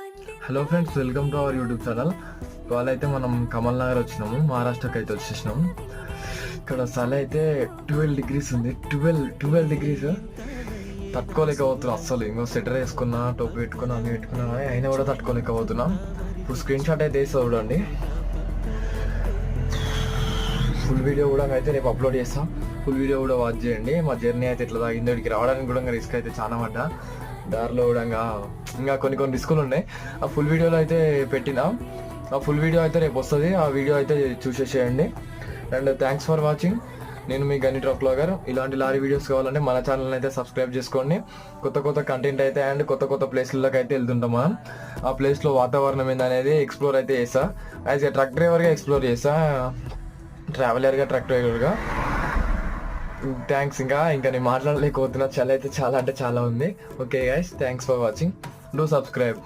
Hello friends, welcome to our YouTube channel. ఇవాళ అయితే మనం కమల్ నగర్ వచ్చినాము, మహారాష్ట్రకి అయితే వచ్చేసినాము. ఇక్కడ చలి అయితే 12 degrees ఉంది. 12 degrees తట్టుకోలేకపోతున్నాం అస్సలు. ఇంకో స్వెటర్ వేసుకున్నా, టోపీ పెట్టుకున్నా, అన్నీ పెట్టుకున్నా, అయినా కూడా తట్టుకోలేకపోతున్నాం. ఇప్పుడు స్క్రీన్ షాట్ అయితే వేస్తా చూడండి. ఫుల్ వీడియో కూడా అయితే రేపు అప్లోడ్ చేస్తాం. ఫుల్ వీడియో కూడా వాచ్ చేయండి. మా జర్నీ అయితే ఇట్లా తాగింది. ఇక్కడికి రావడానికి కూడా రిస్క్ అయితే చాలా పడ్డా. దారిలో కూడా ఇంకా కొన్ని రిస్కులు ఉన్నాయి. ఆ ఫుల్ వీడియోలో అయితే పెట్టినా. ఆ ఫుల్ వీడియో అయితే రేపు వస్తుంది. ఆ వీడియో అయితే చూసేసేయండి. And thanks for watching. నేను మీ గని ట్రక్ వ్లాగర్. ఇలాంటి లారీ వీడియోస్ కావాలంటే మన ఛానల్ అయితే సబ్స్క్రైబ్ చేసుకోండి. కొత్త కంటెంట్ అయితే అండ్ కొత్త ప్లేస్లలోకి అయితే వెళ్తుంటాం మనం. ఆ ప్లేస్లో వాతావరణం ఏందనేది ఎక్స్ప్లోర్ అయితే చేస్తా. యాజ్ ఏ ట్రక్ డ్రైవర్గా ఎక్స్ప్లోర్ చేస్తా, ట్రావెలర్గా, ట్రక్ డ్రైవర్గా. థ్యాంక్స్. ఇంకా నేను మాట్లాడలేకపోతున్నా. చలి అయితే చాలా అంటే చాలా ఉంది. Okay guys, thanks for watching. Do subscribe.